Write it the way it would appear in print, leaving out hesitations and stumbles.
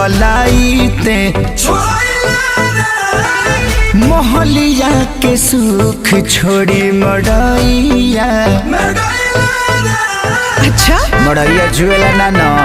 कलाईते मोहलिया के सुख छोड़ी मड़ैया। अच्छा मड़ैया जुएला ना